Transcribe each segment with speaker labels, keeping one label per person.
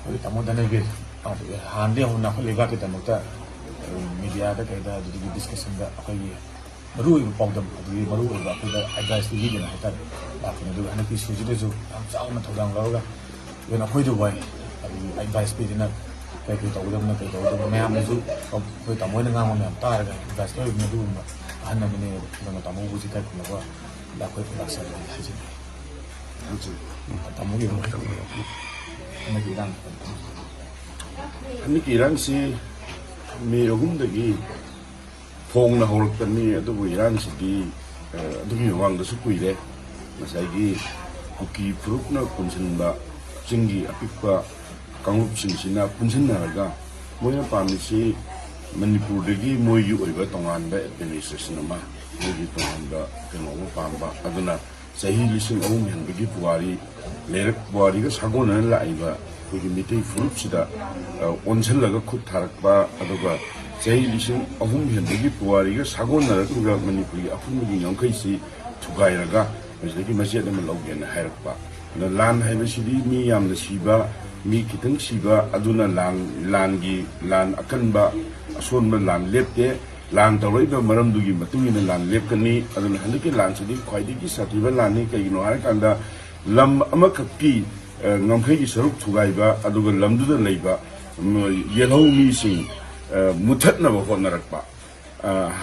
Speaker 1: Maibam Dhanabir handle hona kholiba ke tamukta media da kaida digi discussion da akai maru pawdam digi maru ba kaida advice gi dina hatar ba kana du anaki sujide ju am chauna thodang laga yena khoi du bai advice pe dina kai kai tawdam na kai tawdam mayam ju khoi tamoy na ngam mayam tar ga advice ko me du hanna mene na tamu bu ji kai na ba da khoi production haji tamu gi
Speaker 2: Hani Iran si me ogumdagi phong na hortani adubu Iran si di adugi wang da sukuire masagi kuki fruit na kunsinba singi apikpa kangup singsina kunsinaraga moya pamisi Manipur dagi moyu oiba tonganda administration ama moyu tonganda kenogo pamba aduna sahi lising awum henbagi puwari lerak puwari ga sagona laiba kuki Meetei fruit sida onsellaga khut tharakba aduga sahi lising awum henbagi puwari ga sagona ga Manipuri apungi 𝐊𝐚𝐢𝐤𝐿 thugairaga misdagi masjid ama logena hairakba na lan haibasidi mi yamna siba mi kitang siba aduna lan akanba asonba lan lepte lan tawaiba maramdugi matungina lan lepkani aduna handiki lan sidi khwaidigi satiba lani kaigino harakanda lam amakakki 𝗊𝐚𝐢𝐤𝐿 saruk thugaiba aduga lamduda leiba yelhau mi sing muthatnaba hotnarakpa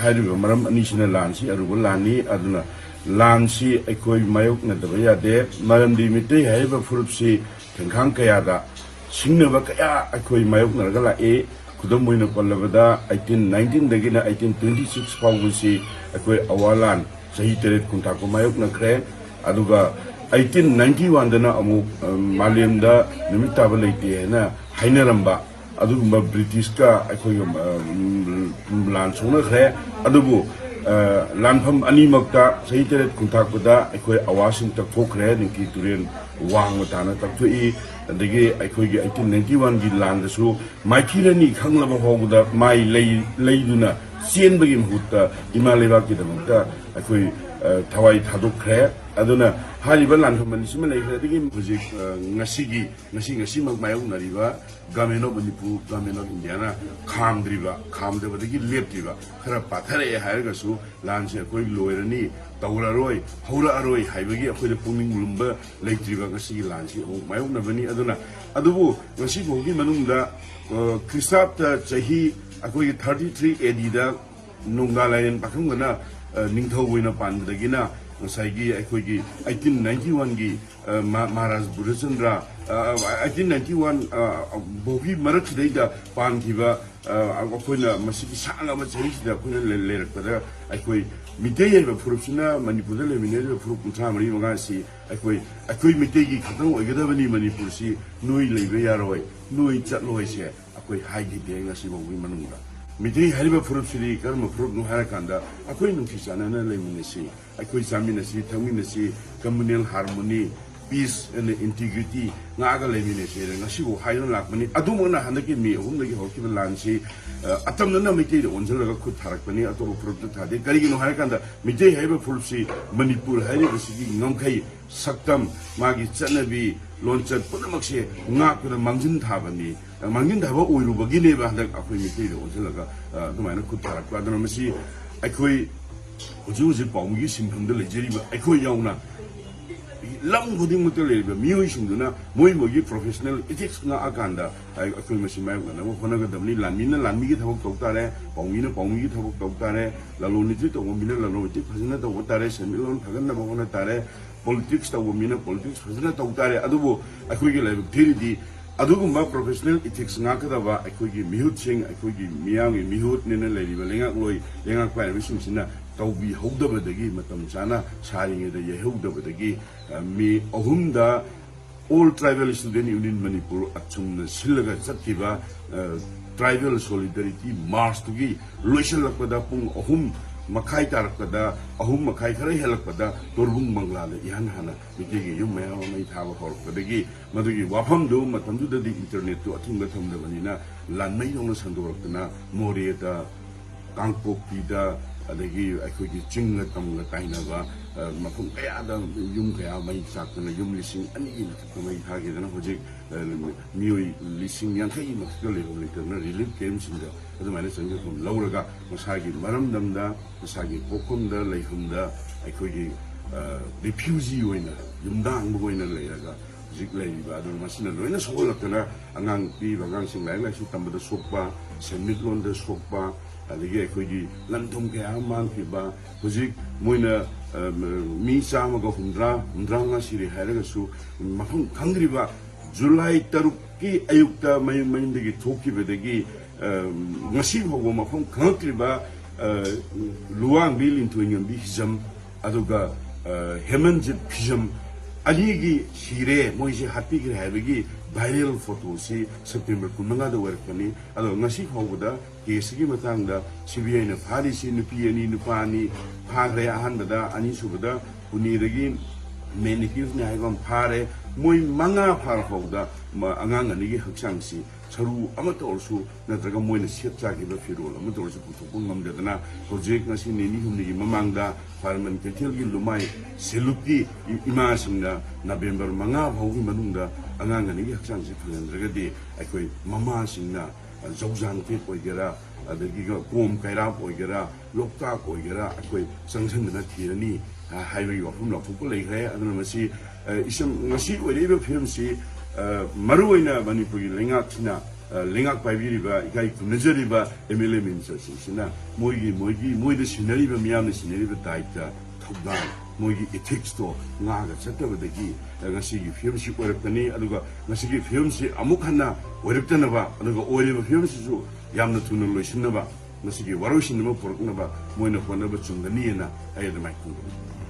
Speaker 2: hariba maram anisina lansi aruba lani aduna lansi aikoi mayokna daba yade maramdi Meetei haiba furupsi thengkhang kayada singnaba kaya aikoi mayoknaraga lae kudam moina pallabada 1819 dagina 1826 fawbusi aikoi awalan sahi teret kunthako mayokna khre aduga 1891 dana amu malemda numit taba leite na hainaramba adugumba British ka aikoi lan sona khre adubu lanfam animakta sahi teret kunthakda aikoi awasing takthokre ninki turen wang matana takthoi adagi aikoi 1891 gi lan dasu maithirani khanglaba hogda mai leiduna sienbagi mahutta imaleba ki damta aikoi thawai thadokre aduna hariba lanfam sima leikre adagi project ngasi mak mayok nariba Government of Manipur, Government of India khamdebadagi leptiba khara pathare hairgasu lanse akoi loirani tawraroi hauraroi haibagi akoi pungning mulumba leitriba ngasi lansi mayok nabani aduna adubu ngasi bogi manungda kristabta chahi akoi 33 AD da nungalayan pakhungana ningthau boina pandagina ngasai aikoi 1891 gi Maharaj Burachandra 1891 bogi maraksidai pankiba akoina masiki sanga ma chahisida akoina lerakpada aikoi Meetei haiba furupsina Manipurda leminere furup kuntha mari mangasi aikoi Meetei gi khatang oigadabani Manipur si noi leibe yaroi noi chatloi se akoi haigi de ngasi bogi manungda Meetei hariba furupsiri karma furup nu harakanda akoi nungsi sanana leiminesi akoi saminasi thaminasi communal harmony peace and integrity ngaga leminesi ngasibo haina lakmani adumona handaki mi humdagi hokiba lansi atamna Meetei onjalaga khut tharakpani atoba furup thade karigino harakanda Meetei haiba furupsi Manipur haiba sigi 𝗊𝐚𝐢𝐤 saktam magi chanabi lonchat punamakse ngakuna mangjin thabani mangjin thaba oirubagi neba handak akoi Meetei onjalaga dumaina khut tharakpa aduna masi aikoi uji paumugi simhamda lejeriba aikoi yauna lam khuding mutal leriba miyoi singduna mogi professional ethics nga akanda akoi masi mayok na honaga damni lanmi gi thabak tawtare paumi gi thabak tawtare laloni ti tawmina laloni ti phajana tawtare semilon thaganna bawna tare politics tawmina politics phajana tawtare adubo akoi gi leib thiridi adugumba professional ethics nga kadaba akoi gi mihut sing akoi gi miyang mihut nena leriba lengak loi lengak pai bisumsina tawbi hogdabadagi matam chana saringeda yehogdabadagi mi ahumda all tribal student union Manipur achumna sillaga chatkiba tribal solidarity march tugi loisalakpada pung ahum makai tarakpada ahum makai khara helakpada torbung banglala ihan hana Meetei yum maya mai thaba horkadagi madugi wafamdu matamdu dadi internet tu athungda thamdabanina lanmai dongna sandoraktana moreta kangpokpida adagi aikoi chingna tamga tainaba ꯃꯐꯝ ꯀꯌꯥꯗ ꯌꯨꯝ ꯀꯌꯥ ꯃꯩ ꯆꯥꯛꯇꯅ ꯌꯨꯝ 2,000ꯒꯤ ꯃꯊꯛꯇ ꯃꯩ ꯊꯥꯒꯤꯗꯅ ꯍꯧꯖꯤꯛ ꯃꯤꯑꯣꯏ 50,000ꯒꯤ ꯃꯊꯛꯇ ꯂꯩꯐꯝ ꯂꯩꯇꯗꯅ ꯔꯤꯂꯤꯐ ꯀꯦꯝꯞꯁꯤꯡꯗ ꯑꯗꯨꯃꯥꯏꯅ ꯆꯪꯖꯐꯝ ꯂꯧꯔꯒ ꯃꯁꯥꯒꯤ ꯃꯔꯝꯗꯝꯗ ꯃꯁꯥꯒꯤ ꯄꯣꯛꯐꯝꯗ ꯂꯩꯐꯝꯗ ꯑꯩꯈꯣꯏꯒꯤ ꯔꯤꯐ꯭ꯌꯨꯖꯤ ꯑꯣꯏꯅ ꯌꯨꯝꯗꯥꯡꯕ ꯑꯣꯏꯅ ꯂꯩꯔꯒ ꯍꯧꯖꯤꯛ ꯂꯩꯔꯤꯕ ꯑꯗꯨꯅ ꯃꯁꯤꯅ ꯂꯣꯏꯅ ꯁꯣꯛꯍꯜꯂꯛꯇꯅ ꯑꯉꯥꯡ ꯄꯤꯕ ꯑꯉꯥꯡꯁꯤꯡ ꯂꯥꯏꯔꯤꯛ ꯂꯥꯏꯁꯨ ꯇꯝꯕꯗ ꯁꯣꯛꯄ ꯁꯦꯟꯃꯤꯠꯂꯣꯟꯗ ꯁꯣꯛꯄ ꯑꯗꯒꯤ ꯑꯩꯈꯣꯏꯒꯤ ꯂꯟ ꯊꯨꯝ ꯀꯌꯥ ꯑꯃ ꯃꯥꯡꯈꯤꯕ ꯍꯧꯖꯤꯛ ꯃꯣꯏꯅ ꯃꯤ 150 ꯁꯤꯔꯦ ꯍꯥꯏꯔꯒꯁꯨ ꯃꯐꯝ ꯈꯪꯗ꯭ꯔꯤꯕ ꯖꯨꯂꯥꯏ 3ꯒꯤ ꯑꯌꯨꯛꯇ ꯃꯌꯨꯝꯗꯒꯤ ꯊꯣꯛꯈꯤꯕꯗꯒꯤ ꯉꯁꯤ ꯐꯥꯎꯕ ꯃꯐꯝ ꯈꯪꯉꯛꯇ꯭ꯔꯤꯕ ꯂꯨꯋꯥꯡꯕꯤ ꯂꯤꯟꯊꯣꯏꯉꯝꯕꯤ ꯍꯤꯖꯝ ꯑꯗꯨꯒ ꯍꯦꯃꯟꯖꯤꯠ ꯐꯤꯖꯝ ꯑꯅꯤꯒꯤ ꯁꯤꯔꯦ ꯃꯣꯏꯁꯦ ꯍꯥꯠꯄꯤꯈ꯭ꯔꯦ ꯍꯥꯏꯕꯒꯤ ꯚꯥꯏꯔꯦꯜ ꯐꯣꯇꯣꯁꯤ ꯁꯦꯞꯇꯦꯝꯕꯔ 15ꯗ ꯑꯣꯏꯔꯛꯄꯅꯤ ꯑꯗꯣ ꯉꯁꯤ ꯐꯥꯎꯕꯗ ꯀꯦꯁꯁꯤꯒꯤ ꯃꯇꯥꯡꯗ ꯁꯤꯕꯤꯑꯥꯏꯅ ꯐꯥꯔꯤꯁꯤ ꯅꯨꯄꯤ 2 ꯅꯨꯄꯥ 2 ꯐꯥꯈ꯭ꯔꯦ ꯑꯍꯥꯟꯕꯗ ꯑꯅꯤꯁꯨꯕꯗ ꯄꯨꯅꯦꯗꯒꯤ ꯃꯦꯟ ꯑꯦꯀ꯭ꯌꯨꯁꯅꯤ ꯍꯥꯏꯕ ꯑꯃ ꯐꯥꯔꯦ ꯃꯣꯏ 5 ꯐꯥꯔ ꯐꯥꯎꯕꯗ ꯑꯉꯥꯡ 2ꯒꯤ ꯍꯛꯆꯥꯡꯁꯤ ꯁꯔꯨ ꯑꯃꯠꯇ ꯑꯣꯏꯔꯁꯨ ꯅꯠꯇ꯭ꯔꯒ ꯃꯣꯏꯅ ꯁꯦꯠ ꯆꯥꯈꯤꯕ ꯐꯤꯔꯣꯜ ꯑꯃꯠꯇ ꯑꯣꯏꯔꯁꯨ ꯄꯨꯊꯣꯛꯄ ꯉꯝꯗꯗꯅ ꯍꯧꯖꯤꯛ ꯉꯁꯤ 2-3ꯒꯤ ꯃꯃꯥꯡꯗ ꯈ꯭ꯋꯥꯏꯔꯝꯕꯟ ꯀꯩꯊꯦꯜꯒꯤ ꯂꯨꯃꯥꯏ ꯁꯦꯂꯨꯛꯀꯤ ꯏꯃꯥꯁꯤꯡꯅ ꯅꯕꯦꯝꯕꯔ 5 ꯐꯥꯎꯒꯤ ꯃꯅꯨꯡꯗ ꯑꯉꯥꯡ 2ꯒꯤ ꯍꯛꯆꯥꯡꯁꯤ ꯐꯪꯍꯟꯗ꯭ꯔꯒꯗꯤ ꯑꯩꯈꯣꯏ ꯃꯃꯥꯁꯤꯡꯅ ꯖꯧꯖꯥꯟꯇꯦꯞ ꯑꯣꯏꯒꯦꯔꯥ ꯑꯗꯒꯤ ꯀꯣꯝ-ꯀꯩꯔꯥꯞ ꯑꯣꯏꯒꯦꯔꯥ ꯂꯣꯛꯇꯥꯛ ꯑꯣꯏꯒꯦꯔꯥ ꯑꯩꯈꯣꯏ ꯆꯪꯁꯤꯟꯗꯅ ꯊꯤꯔꯅꯤ ꯍꯥꯏꯕꯒꯤ ꯋꯥꯐꯝ ꯂꯥꯎꯊꯣꯛꯄ ꯂꯩꯈ꯭ꯔꯦ ꯑꯗꯨꯅ ꯃꯁꯤ ꯉꯁꯤ ꯑꯣꯏꯔꯤꯕ ꯐꯤꯕꯝꯁꯤ ꯃꯔꯨꯑꯣꯏꯅ ꯃꯅꯤꯄꯨꯔꯒꯤ ꯂꯩꯉꯥꯛꯁꯤꯅ ꯂꯩꯉꯥꯛ ꯄꯥꯏꯕꯤꯔꯤꯕ ꯏꯀꯥꯏ ꯈꯨꯝꯅꯖꯔꯤꯕ MLA ꯃꯤꯅꯤꯁꯇꯔꯁꯤꯡꯁꯤꯅ ꯃꯣꯏꯗ ꯁꯤꯟꯅꯔꯤꯕ ꯃꯤꯌꯥꯝꯅ ꯁꯤꯟꯅꯔꯤꯕ ꯗꯥꯏꯇ ꯊꯧꯗꯥꯡ ꯃꯣꯏꯒꯤ ꯏꯊꯤꯛꯁꯇꯣ ꯉꯥꯛꯑꯒ ꯆꯠꯇꯕꯗꯒꯤ ꯉꯁꯤꯒꯤ ꯐꯤꯕꯝꯁꯤ ꯑꯣꯏꯔꯛꯄꯅꯤ ꯑꯗꯨꯒ ꯉꯁꯤꯒꯤ ꯐꯤꯕꯝꯁꯤ ꯑꯃꯨꯛ ꯍꯟꯅ ꯑꯣꯏꯔꯛꯇꯅꯕ ꯑꯗꯨꯒ ꯑꯣꯏꯔꯤꯕ ꯐꯤꯕꯝꯁꯤꯁꯨ ꯌꯥꯝꯅ ꯊꯨꯅ ꯂꯣꯏꯁꯤꯟꯅꯕ ꯃꯁꯤꯒꯤ ꯋꯥꯔꯣꯏꯁꯤꯟ ꯑꯃ ꯄꯨꯔꯛꯅꯕ ꯃꯣꯏꯅ ꯍꯣꯠꯅꯕ ꯆꯨꯝꯒꯅꯤꯅ ꯑꯩ ꯑꯗꯨꯃꯥꯏꯅ ꯈꯟꯖꯩ